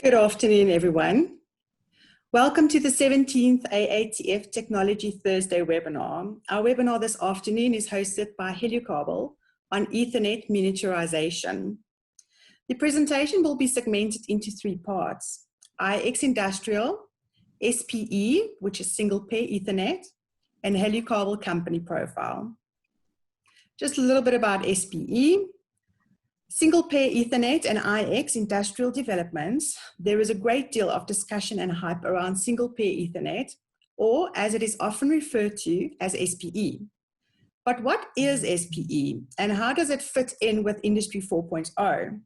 Good afternoon, everyone. Welcome to the 17th AATF Technology Thursday webinar. Our webinar this afternoon is hosted by Helukabel on Ethernet miniaturization. The presentation will be segmented into three parts: IX Industrial, SPE, which is single pair Ethernet, and Helukabel company profile. Just a little bit about SPE. Single pair Ethernet and IX industrial developments. There is a great deal of discussion and hype around single pair Ethernet, or as it is often referred to as SPE. But what is SPE and how does it fit in with Industry 4.0?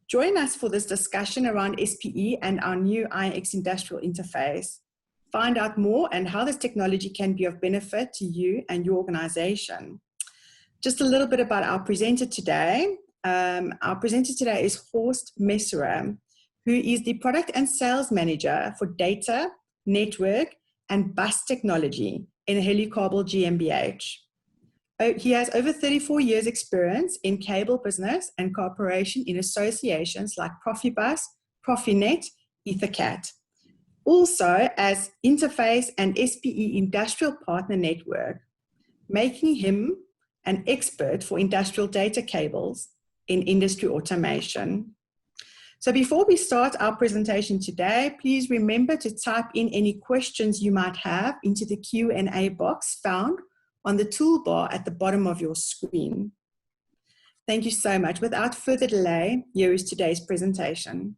Join us for this discussion around SPE and our new IX industrial interface. Find out more and how this technology can be of benefit to you and your organization. Just a little bit about our presenter today. Our presenter today is Horst Messerer, who is the Product and Sales Manager for Data, Network, and Bus Technology in Helukabel GmbH. He has over 34 years experience in cable business and cooperation in associations like PROFIBUS, PROFINET, ETHERCAT. Also as Interface and SPE Industrial Partner Network, making him an expert for industrial data cables in industry automation. So before we start our presentation today, please remember to type in any questions you might have into the Q&A box found on the toolbar at the bottom of your screen. Thank you so much. Without further delay, here is today's presentation.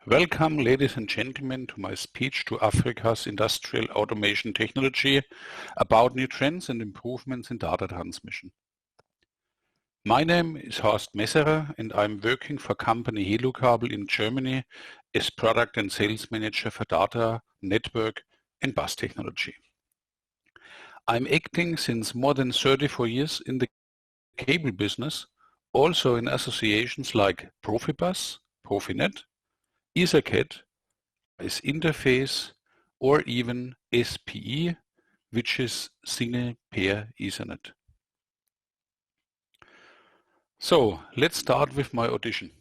Welcome, ladies and gentlemen, to my speech to Africa's industrial automation technology about new trends and improvements in data transmission. My name is Horst Messerer and I'm working for company Helukabel in Germany as Product and Sales Manager for Data, Network and Bus Technology. I'm acting since more than 34 years in the cable business, also in associations like PROFIBUS, PROFINET, ETHERCAT as interface, or even SPE, which is single pair Ethernet. So let's start with my audition.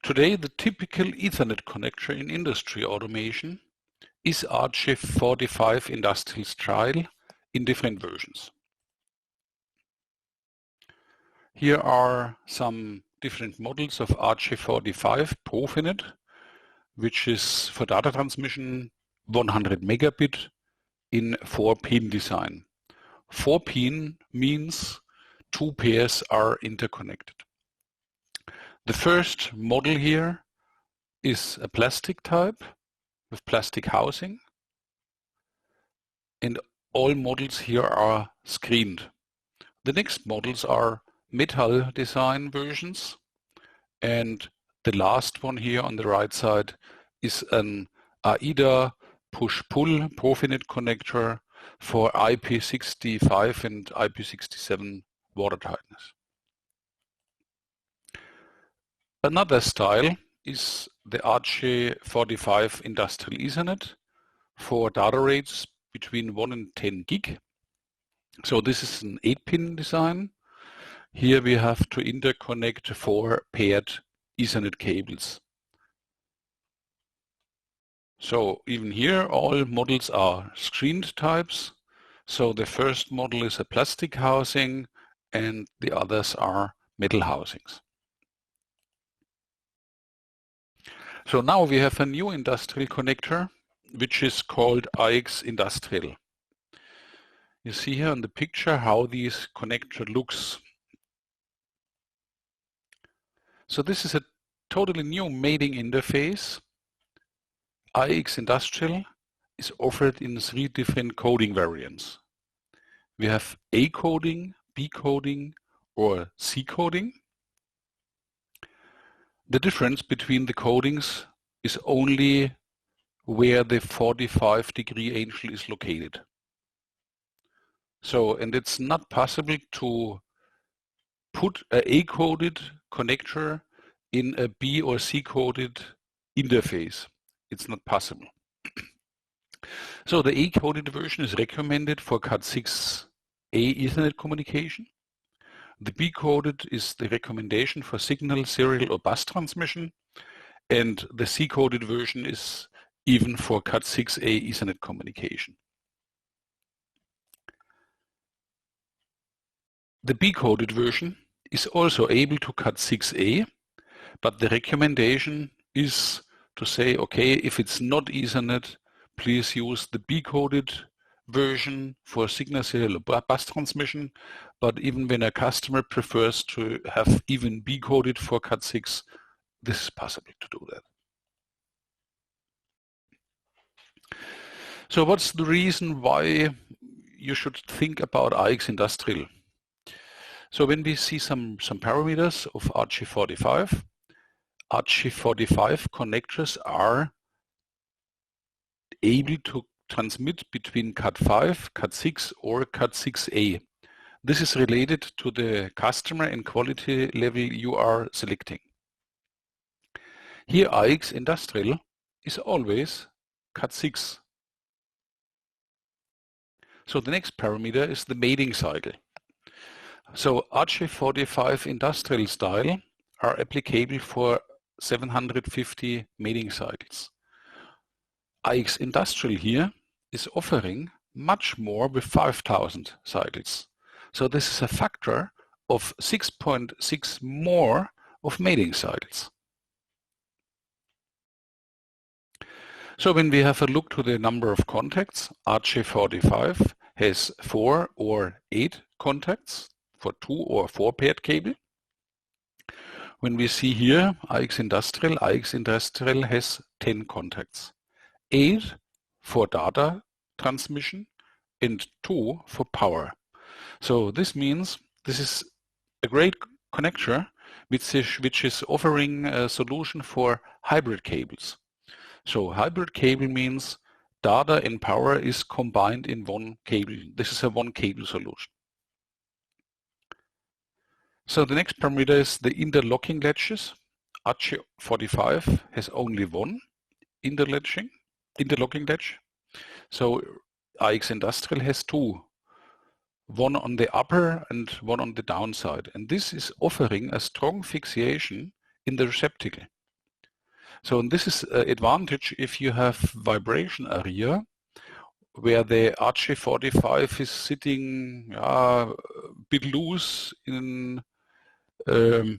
Today the typical Ethernet connector in industry automation is AATF2021 Industrial Style in different versions. Here are some different models of AATF2021 PROFINET, which is for data transmission 100 megabit in 4-pin design. 4-pin means 2 pairs are interconnected. The first model here is a plastic type with plastic housing, and all models here are screened. The next models are metal design versions, and the last one here on the right side is an AIDA push-pull PROFINET connector for IP65 and IP67 water tightness. Another style is the AATF2021 Industrial Ethernet for data rates between 1 and 10 gig. So this is an 8-pin design. Here we have to interconnect 4 paired Ethernet cables. So even here all models are screened types. So the first model is a plastic housing and the others are metal housings. So now we have a new industrial connector which is called IX Industrial. You see here on the picture how this connector looks. So this is a totally new mating interface. IX Industrial is offered in 3 different coding variants. We have A coding, B coding, or C coding. The difference between the codings is only where the 45-degree angle is located. So, and it's not possible to put an A-coded connector in a B or C-coded interface. It's not possible. So the A-coded version is recommended for Cat6a Ethernet communication. The B-coded is the recommendation for signal, serial, or bus transmission. And the C-coded version is even for Cat6a Ethernet communication. The B-coded version is also able to Cat6a, but the recommendation is to say, okay, if it's not Ethernet, please use the B-coded version for signal, serial, or bus transmission. But even when a customer prefers to have even B-coded for Cat6, this is possible to do that. So what's the reason why you should think about AX Industrial? So when we see some parameters of RJ45 connectors are able to transmit between Cat5, Cat6 or Cat6a. This is related to the customer and quality level you are selecting. Here AX Industrial is always Cat6. So the next parameter is the mating cycle. So RJ45 industrial style are applicable for 750 mating cycles. AX Industrial here is offering much more with 5,000 cycles. So this is a factor of 6.6 more of mating cycles. So when we have a look to the number of contacts, RJ45 has 4 or 8 contacts for 2 or 4 paired cable. When we see here AX Industrial has 10 contacts, 8 for data transmission and 2 for power. So this means this is a great connector which is offering a solution for hybrid cables. So hybrid cable means data and power is combined in one cable. This is a one cable solution. So the next parameter is the interlocking latches. RJ45 has only one interlocking latch. So AX Industrial has 2, one on the upper and one on the downside. And this is offering a strong fixation in the receptacle. So this is an advantage if you have vibration area where the RJ45 is sitting a bit loose in the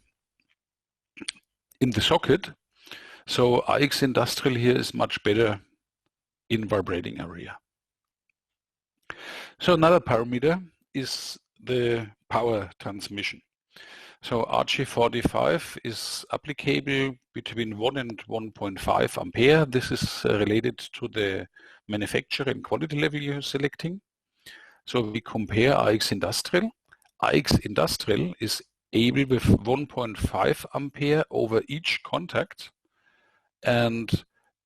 socket. So AX Industrial here is much better in vibrating area. So another parameter is the power transmission. So RJ45 is applicable between 1 and 1.5 ampere. This is related to the manufacturer and quality level you're selecting. So we compare AX Industrial. AX Industrial is able with 1.5 ampere over each contact. And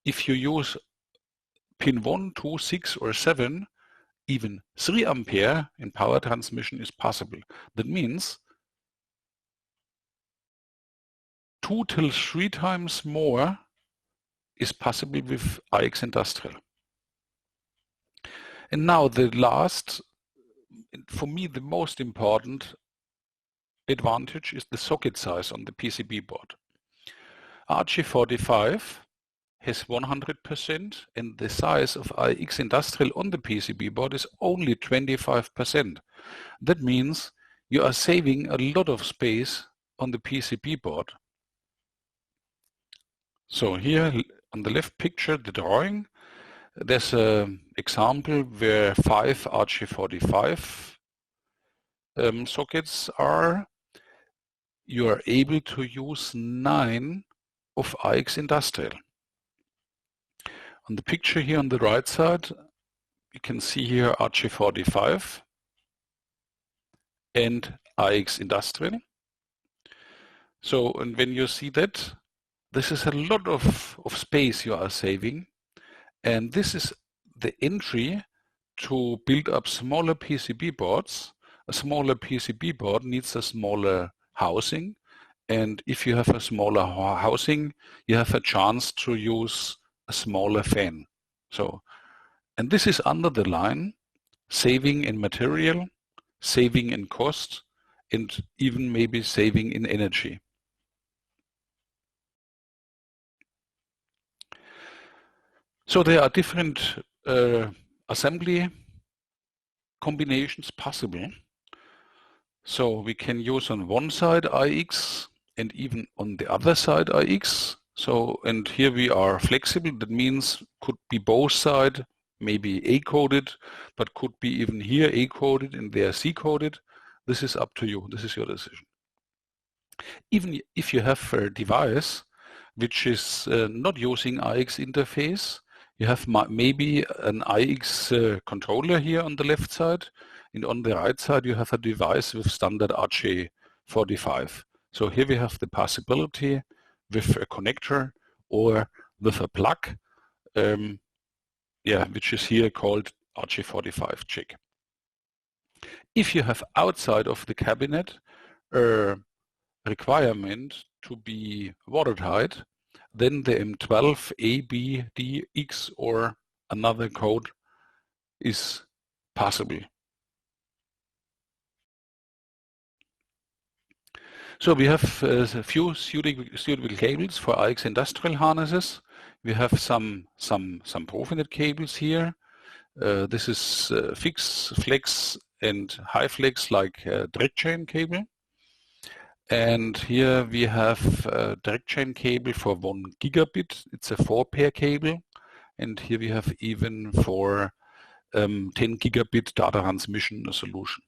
if you use pin 1, 2, 6 or 7, even 3 ampere in power transmission is possible. That means 2 till 3 times more is possible with AX Industrial. And now the last, for me the most important advantage is the socket size on the PCB board. RJ45 has 100% and the size of AX Industrial on the PCB board is only 25%. That means you are saving a lot of space on the PCB board. So here on the left picture, the drawing, there's an example where 5 RJ45 sockets are. You are able to use 9 of AX Industrial. On the picture here on the right side, you can see here RG45 and AX Industrial. So, and when you see that, this is a lot of space you are saving. And this is the entry to build up smaller PCB boards. A smaller PCB board needs a smaller housing. And if you have a smaller housing, you have a chance to use a smaller fan. So, and this is under the line, saving in material, saving in cost, and even maybe saving in energy. So there are different assembly combinations possible. So we can use on one side IX and even on the other side IX. So, and here we are flexible. That means could be both sides, maybe A-coded, but could be even here A-coded and there C-coded. This is up to you. This is your decision. Even if you have a device which is not using IX interface, you have maybe an IX controller here on the left side, and on the right side you have a device with standard RG45. So here we have the possibility with a connector or with a plug, which is here called RG45 chick. If you have outside of the cabinet a requirement to be watertight, then the M12 A, B, D, X or another code is possible. So we have a few suitable cables for AX industrial harnesses. We have some PROFINET cables here. This is fix, flex, and high flex like direct chain cable. And here we have a direct chain cable for 1 gigabit. It's a 4-pair cable. And here we have even for 10 gigabit data transmission solution.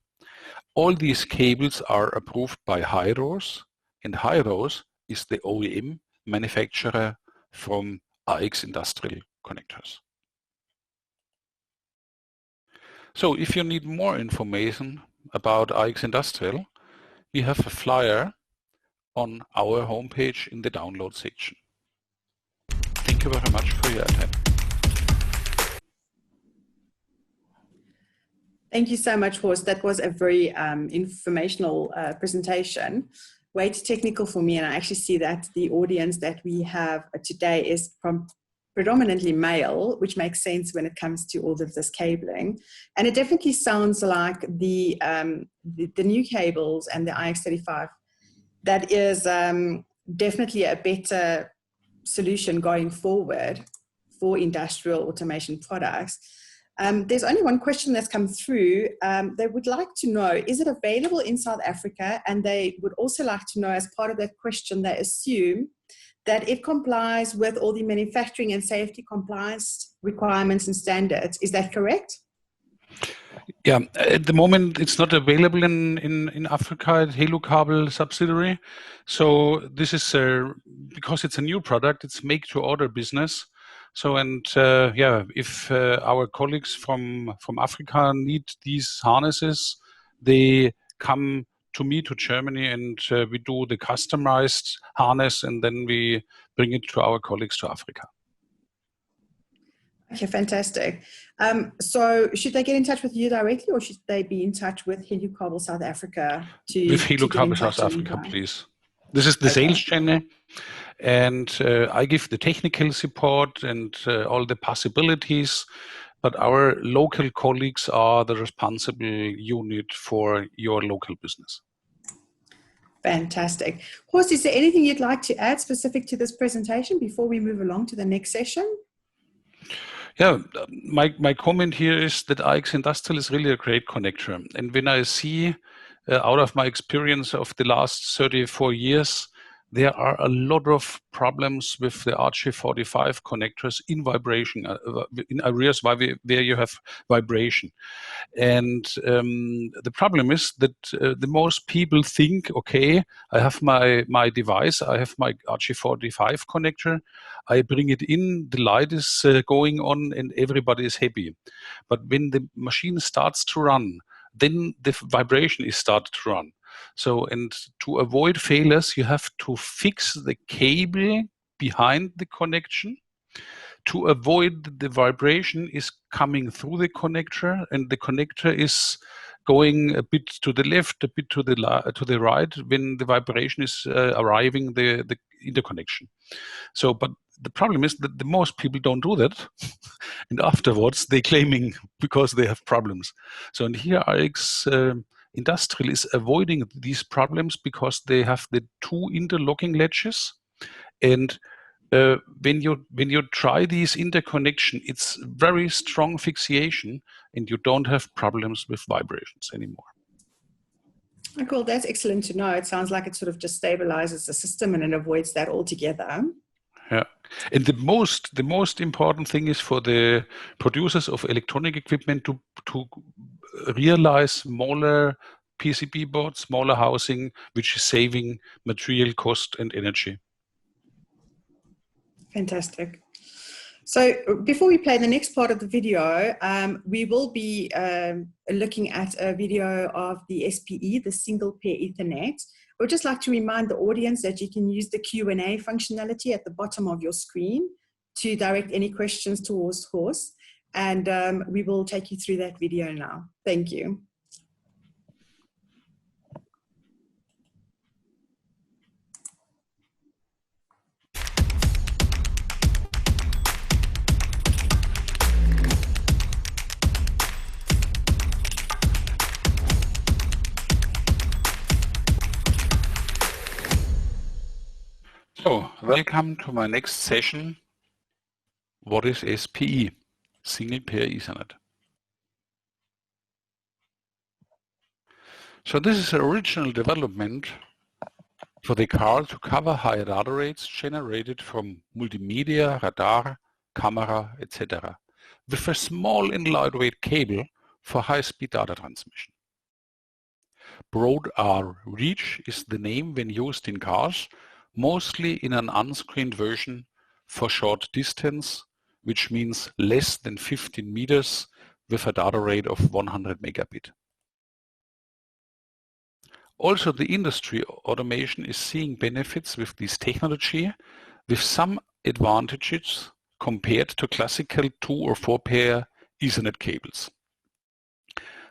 All these cables are approved by HYROS, and HYROS is the OEM manufacturer from AX Industrial Connectors. So if you need more information about AX Industrial, we have a flyer on our homepage in the download section. Thank you very much for your attention. Thank you so much, Horst. That was a very informational presentation. Way too technical for me, and I actually see that the audience that we have today is predominantly male, which makes sense when it comes to all of this cabling. And it definitely sounds like the new cables and the IX35, that is definitely a better solution going forward for industrial automation products. There's only one question that's come through. They would like to know, is it available in South Africa? And they would also like to know, as part of that question, they assume that it complies with all the manufacturing and safety compliance requirements and standards. Is that correct? Yeah, at the moment it's not available in Africa at Helukabel subsidiary. So this is because it's a new product, it's make to order business. So, and if our colleagues from Africa need these harnesses, they come to me to Germany, and we do the customized harness, and then we bring it to our colleagues to Africa. Okay, fantastic. So should they get in touch with you directly, or should they be in touch with Helukabel South Africa? With Helukabel South Africa, please. This is the sales channel, and I give the technical support and all the possibilities, but our local colleagues are the responsible unit for your local business. Fantastic. Horst, is there anything you'd like to add specific to this presentation before we move along to the next session? Yeah, my comment here is that AX Industrial is really a great connector. And when I see out of my experience of the last 34 years, there are a lot of problems with the RJ45 connectors in vibration, in areas where you have vibration. And the problem is that the most people think, okay, I have my device, I have my RJ45 connector, I bring it in, the light is going on and everybody is happy. But when the machine starts to run, then the vibration is started to run. So, and to avoid failures, you have to fix the cable behind the connection to avoid the vibration is coming through the connector, and the connector is going a bit to the left, a bit to the right when the vibration is arriving the interconnection. So, but the problem is that the most people don't do that, and afterwards they're claiming because they have problems. So, and here RX Industrial is avoiding these problems because they have the two interlocking latches, and when you try these interconnection, it's very strong fixation, and you don't have problems with vibrations anymore. Oh, cool, that's excellent to know. It sounds like it sort of just stabilizes the system and it avoids that altogether. Yeah, and the most important thing is for the producers of electronic equipment to realize smaller PCB boards, smaller housing, which is saving material cost and energy. Fantastic. So before we play the next part of the video, we will be looking at a video of the SPE, the single pair Ethernet. I would just like to remind the audience that you can use the Q&A functionality at the bottom of your screen to direct any questions towards Horst, and we will take you through that video now. Thank you. So, welcome to my next session. What is SPE? Single pair Ethernet. So this is an original development for the car to cover higher data rates generated from multimedia, radar, camera, etc. with a small and lightweight cable for high-speed data transmission. Broad R reach is the name when used in cars, mostly in an unscreened version for short distance, which means less than 15 meters with a data rate of 100 megabit. Also, the industry automation is seeing benefits with this technology, with some advantages compared to classical 2 or 4 pair Ethernet cables.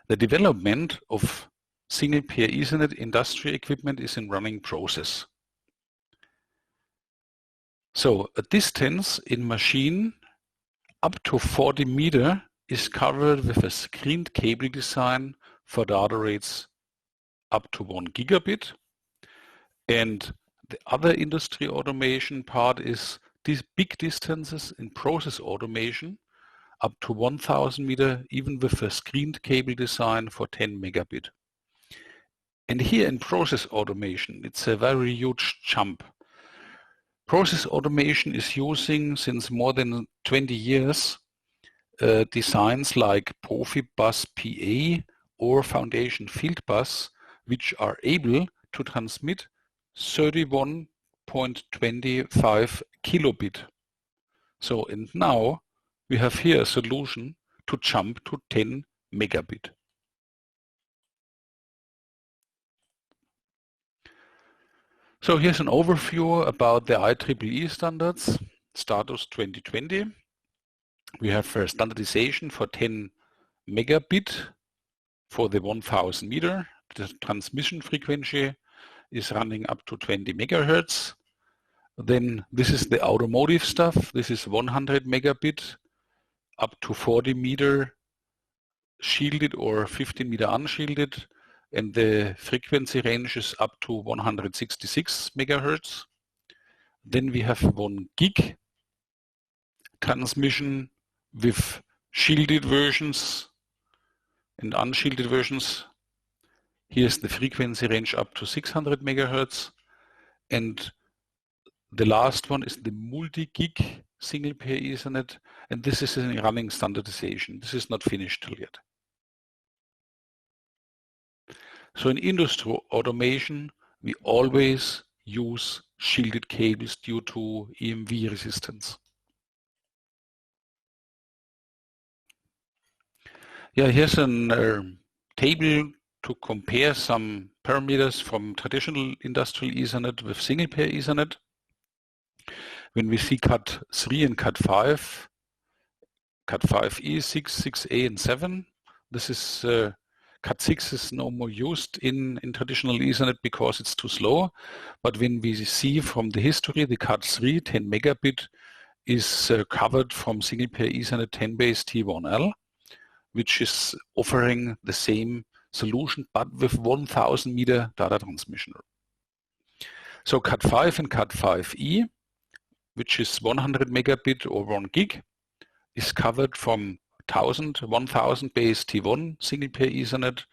The development of single pair Ethernet industry equipment is in running process. So a distance in machine up to 40 meter is covered with a screened cable design for data rates up to 1 gigabit. And the other industry automation part is these big distances in process automation up to 1000 meter, even with a screened cable design for 10 megabit. And here in process automation, it's a very huge jump. Process automation is using, since more than 20 years, designs like PROFIBUS PA or Foundation Field Bus, which are able to transmit 31.25 kilobit. So, and now we have here a solution to jump to 10 megabit. So here's an overview about the IEEE standards, status 2020. We have standardization for 10 megabit for the 1000 meter. The transmission frequency is running up to 20 megahertz. Then this is the automotive stuff. This is 100 megabit up to 40 meter shielded or 15 meter unshielded. And the frequency range is up to 166 megahertz. Then we have 1 gig transmission with shielded versions and unshielded versions. Here's the frequency range up to 600 megahertz. And the last one is the multi-gig single pair Ethernet, and this is in running standardization. This is not finished till yet. So in industry automation, we always use shielded cables due to EMV resistance. Yeah, here's a table to compare some parameters from traditional industrial Ethernet with single pair Ethernet. When we see Cat 3 and Cat 5, Cat 5e, 6, 6a, and 7, this is Cat 6 is no more used in traditional Ethernet because it's too slow. But when we see from the history, the Cat 3 10 megabit is covered from single pair Ethernet 10 base T1L, which is offering the same solution but with 1000 meter data transmission. So Cat 5 and Cat 5e, which is 100 megabit or 1 gig, is covered from 1000 base T1 single pair Ethernet,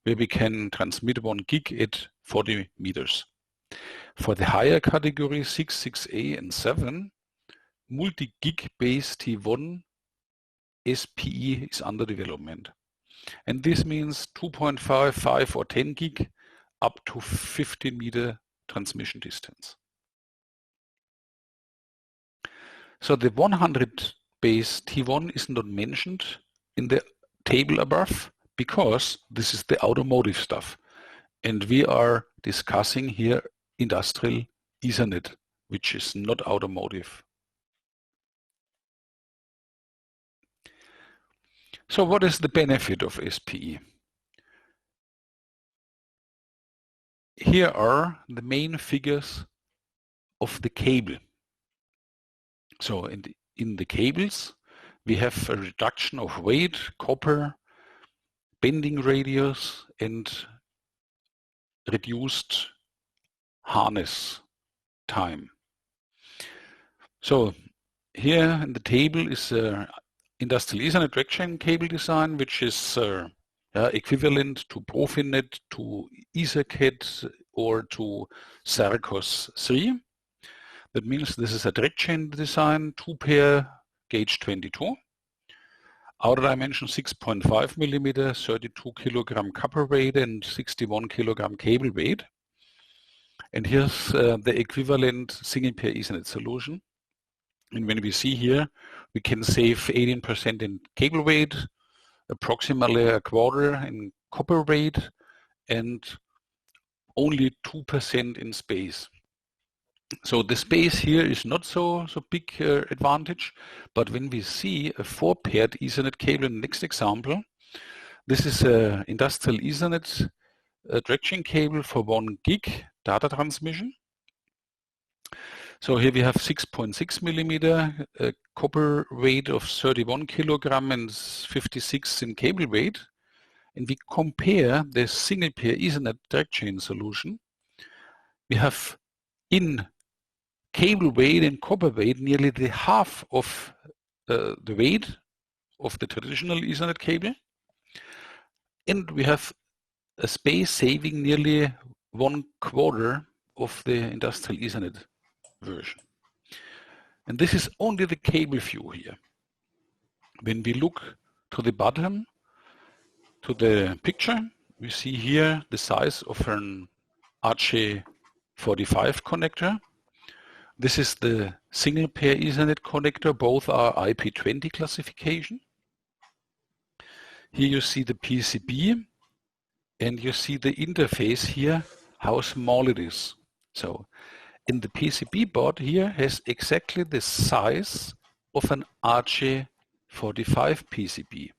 where we can transmit 1 gig at 40 meters. For the higher category 6, 6a, and 7, multi-gig base T1 SPE is under development. And this means 2.5, 5, or 10 gig up to 50 meter transmission distance. So the 100 base T1 is not mentioned in the table above because this is the automotive stuff. And we are discussing here industrial Ethernet, which is not automotive. So what is the benefit of SPE? Here are the main figures of the cable. So in the cables, we have a reduction of weight, copper, bending radius, and reduced harness time. So here in the table is industrial Ethernet track chain cable design, which is equivalent to PROFINET, to ETHERCAT, or to Sarcos 3. That means this is a track chain design, 2-pair gauge 22. Outer dimension 6.5 millimeter, 32 kilogram copper weight, and 61 kilogram cable weight. And here's the equivalent single pair Ethernet solution. And when we see here, we can save 18% in cable weight, approximately a quarter in copper weight, and only 2% in space. So the space here is not so big advantage, but when we see a 4-paired Ethernet cable in the next example, this is an industrial Ethernet track chain cable for 1 gig data transmission. So here we have 6.6 millimeter, copper weight of 31 kilogram and 56 in cable weight. And we compare the single pair Ethernet track chain solution. We have in cable weight and copper weight nearly the half of the weight of the traditional Ethernet cable. And we have a space saving nearly 1/4 of the industrial Ethernet version. And this is only the cable view here. When we look to the bottom, to the picture, we see here the size of an RJ45 connector. This is the single pair Ethernet connector. Both are IP20 classification. Here you see the PCB, and you see the interface here, how small it is. So in the PCB board here has exactly the size of an RJ45 PCB.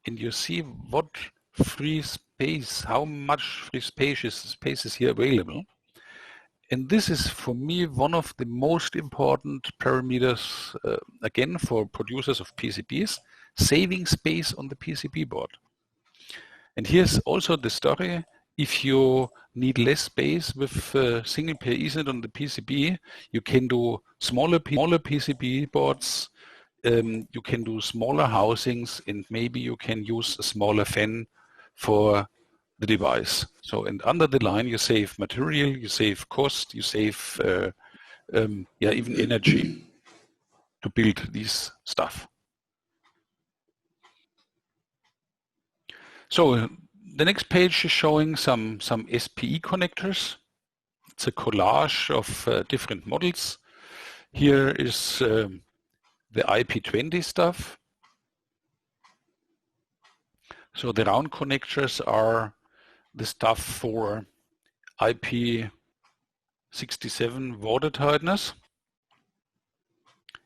And you see what free space, how much free space is here available. And this is for me one of the most important parameters, again, for producers of PCBs, saving space on the PCB board. And here's also the story. If you need less space with single pair Ethernet on the PCB, you can do smaller PCB boards, you can do smaller housings, and maybe you can use a smaller fan for the device. So, and under the line, you save material, you save cost, you save even energy to build this stuff. So the next page is showing some SPE connectors. It's a collage of different models. Here is the IP20 stuff. So the round connectors are the stuff for IP67 water tightness.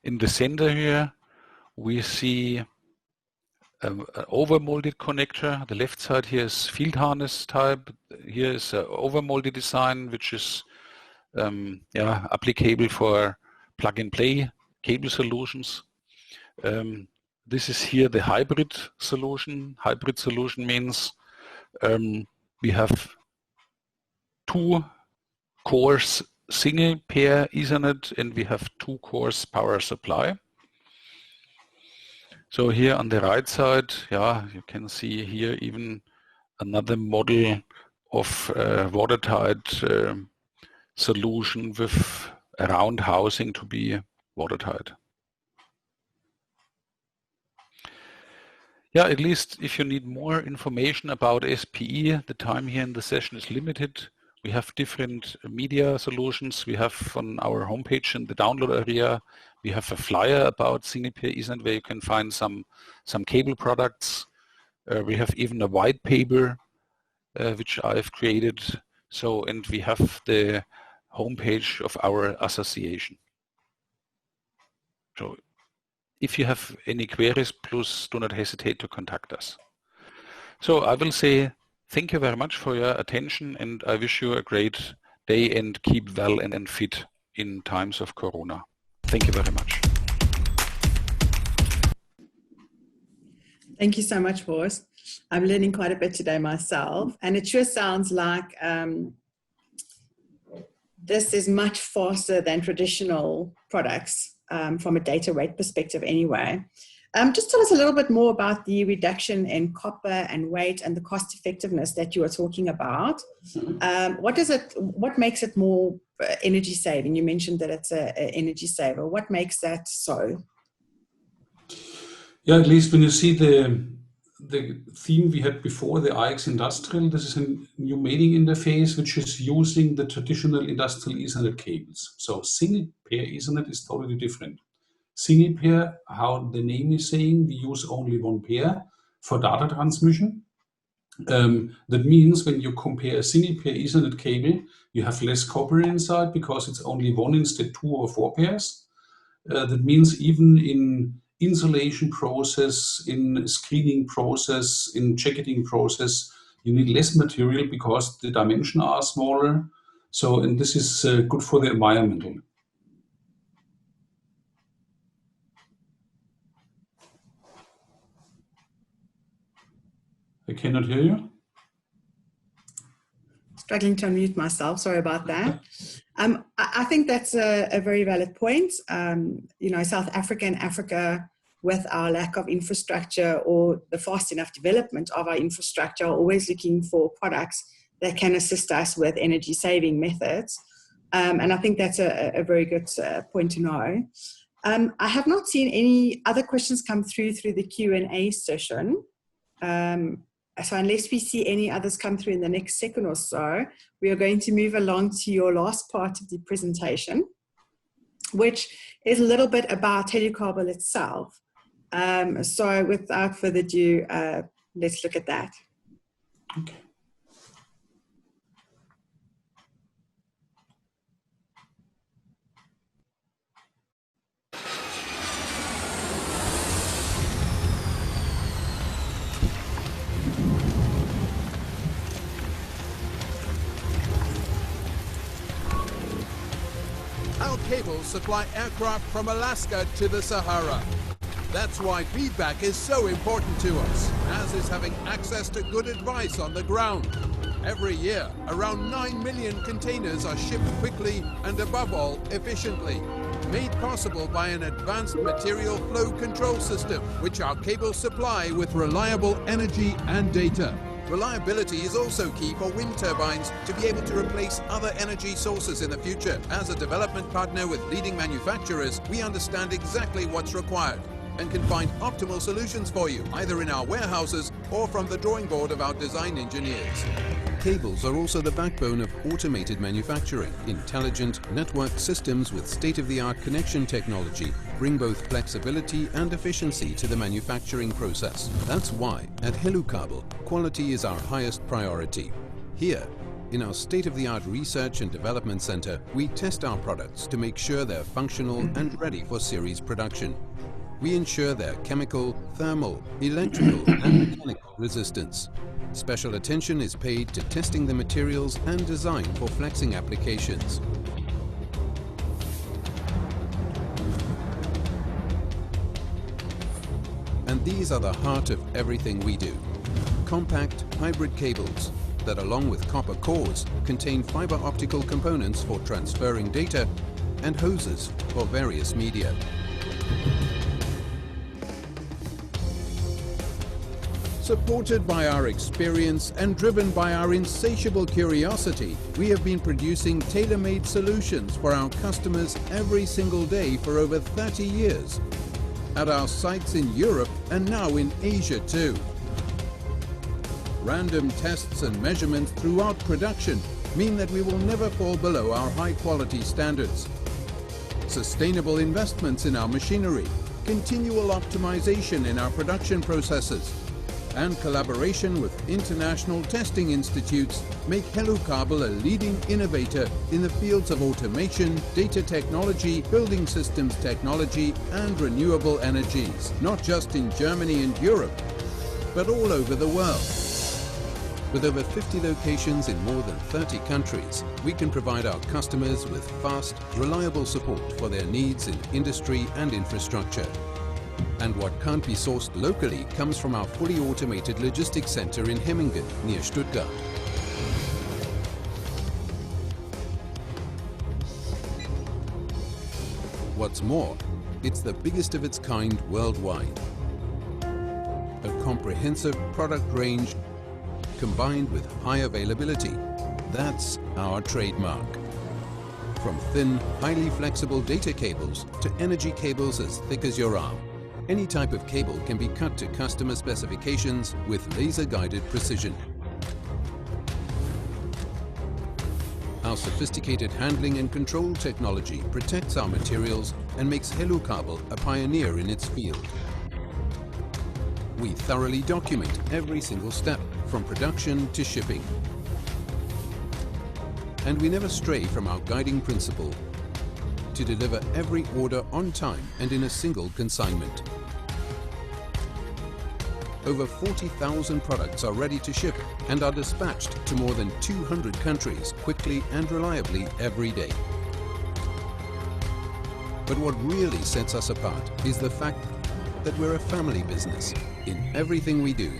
In the center here, we see an overmolded connector. The left side here is field harness type. Here is an overmolded design, which is applicable for plug-and-play cable solutions. This is here the hybrid solution. Hybrid solution means we have 2 cores single pair Ethernet and we have 2 cores power supply. So here on the right side, you can see here even another model of watertight solution with a round housing to be watertight. Yeah, at least if you need more information about SPE, the time here in the session is limited. We have different media solutions. We have on our homepage in the download area, we have a flyer about single pair Ethernet where you can find some cable products. We have even a white paper which I've created. So, and we have the homepage of our association. So if you have any queries, please do not hesitate to contact us. So I will say thank you very much for your attention, and I wish you a great day and keep well and fit in times of Corona. Thank you very much. Thank you so much, Horst. I'm learning quite a bit today myself, and it sure sounds like this is much faster than traditional products from a data rate perspective anyway. Just tell us a little bit more about the reduction in copper and weight and the cost effectiveness that you were talking about. What makes it more energy saving? You mentioned that it's an energy saver. What makes that so? Yeah, at least when you see the theme we had before, the IX Industrial, this is a new mating interface which is using the traditional industrial Ethernet cables. So single pair Ethernet is totally different. Single pair, how the name is saying, we use only 1 pair for data transmission. That means when you compare a single pair Ethernet cable, you have less copper inside because it's only 1 instead 2 or 4 pairs. That means even in insulation process, in screening process, in jacketing process, you need less material because the dimensions are smaller. So, and this is good for the environmental. I cannot hear you. Struggling to unmute myself, sorry about that. I think that's a very valid point. You know, South Africa and Africa, with our lack of infrastructure or the fast enough development of our infrastructure, are always looking for products that can assist us with energy saving methods. And I think that's a very good point to know. I have not seen any other questions come through the Q&A session. So unless we see any others come through in the next second or so, we are going to move along to your last part of the presentation, which is a little bit about Helukabel itself. So without further ado, let's look at that. Okay. Our cables supply aircraft from Alaska to the Sahara. That's why feedback is so important to us, as is having access to good advice on the ground. Every year, around 9 million containers are shipped quickly and, above all, efficiently, made possible by an advanced material flow control system, which our cables supply with reliable energy and data. Reliability is also key for wind turbines to be able to replace other energy sources in the future. As a development partner with leading manufacturers, we understand exactly what's required and can find optimal solutions for you, either in our warehouses or from the drawing board of our design engineers. Cables are also the backbone of automated manufacturing. Intelligent network systems with state-of-the-art connection technology bring both flexibility and efficiency to the manufacturing process. That's why, at Helukabel, quality is our highest priority. Here, in our state-of-the-art research and development center, we test our products to make sure they're functional and ready for series production. We ensure their chemical, thermal, electrical and mechanical resistance. Special attention is paid to testing the materials and design for flexing applications. And these are the heart of everything we do. Compact hybrid cables that, along with copper cores, contain fiber optical components for transferring data and hoses for various media. Supported by our experience and driven by our insatiable curiosity, we have been producing tailor-made solutions for our customers every single day for over 30 years, at our sites in Europe and now in Asia too. Random tests and measurements throughout production mean that we will never fall below our high-quality standards. Sustainable investments in our machinery, continual optimization in our production processes, and collaboration with international testing institutes make Helukabel a leading innovator in the fields of automation, data technology, building systems technology and renewable energies, not just in Germany and Europe, but all over the world. With over 50 locations in more than 30 countries, we can provide our customers with fast, reliable support for their needs in industry and infrastructure. And what can't be sourced locally comes from our fully automated logistics center in Hemmingen, near Stuttgart. What's more, it's the biggest of its kind worldwide. A comprehensive product range combined with high availability. That's our trademark. From thin, highly flexible data cables to energy cables as thick as your arm, any type of cable can be cut to customer specifications with laser-guided precision. Our sophisticated handling and control technology protects our materials and makes Helukabel a pioneer in its field. We thoroughly document every single step, from production to shipping. And we never stray from our guiding principle to deliver every order on time and in a single consignment. Over 40,000 products are ready to ship and are dispatched to more than 200 countries quickly and reliably every day. But what really sets us apart is the fact that we're a family business. In everything we do,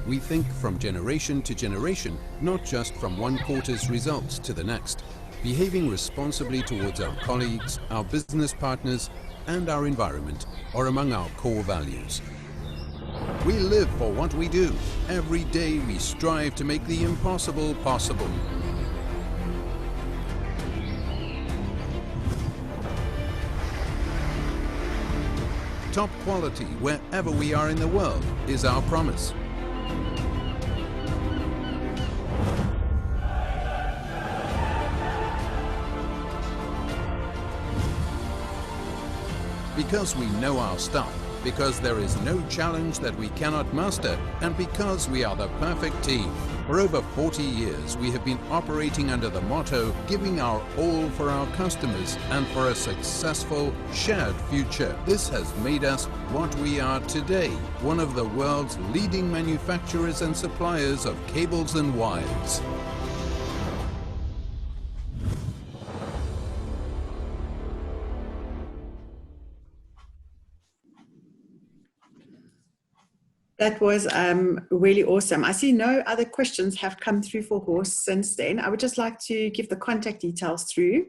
we think from generation to generation, not just from one quarter's results to the next. Behaving responsibly towards our colleagues, our business partners, and our environment are among our core values. We live for what we do. Every day we strive to make the impossible possible. Top quality wherever we are in the world is our promise. Because we know our stuff, because there is no challenge that we cannot master, and because we are the perfect team. For over 40 years, we have been operating under the motto, giving our all for our customers and for a successful, shared future. This has made us what we are today, one of the world's leading manufacturers and suppliers of cables and wires. That was really awesome. I see no other questions have come through for Horst since then. I would just like to give the contact details through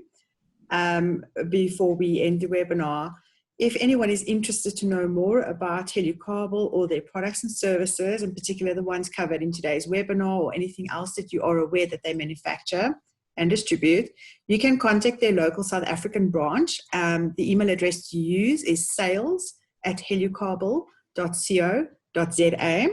before we end the webinar. If anyone is interested to know more about Helukabel or their products and services, in particular the ones covered in today's webinar or anything else that you are aware that they manufacture and distribute, you can contact their local South African branch. The email address to use is sales@helukabel.co.za.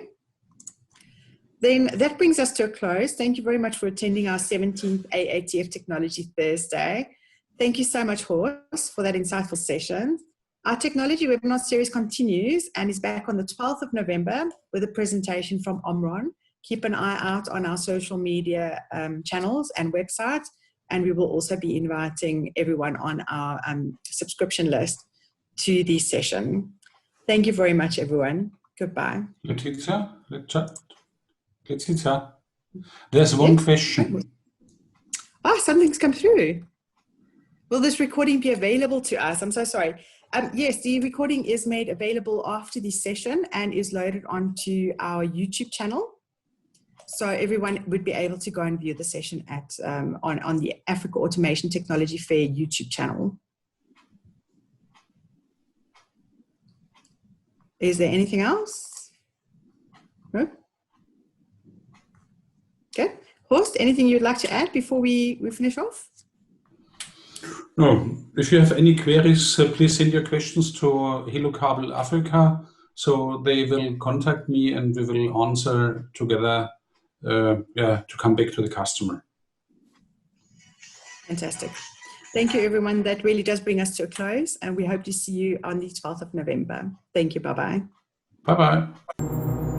Then that brings us to a close. Thank you very much for attending our 17th AATF Technology Thursday. Thank you so much, Horst, for that insightful session. Our technology webinar series continues and is back on the 12th of November with a presentation from Omron. Keep an eye out on our social media channels and websites, and we will also be inviting everyone on our subscription list to this session. Thank you very much, everyone. Goodbye. Letizia, there's one question. Ah, something's come through. Will this recording be available to us? I'm so sorry. Yes, the recording is made available after this session and is loaded onto our YouTube channel. So everyone would be able to go and view the session at on the Africa Automation Technology Fair YouTube channel. Is there anything else? No? Okay. Horst, anything you'd like to add before we finish off? No. If you have any queries, please send your questions to Helukabel Africa. So they will contact me and we will answer together to come back to the customer. Fantastic. Thank you, everyone. That really does bring us to a close, and we hope to see you on the 12th of November. Thank you. Bye-bye. Bye-bye.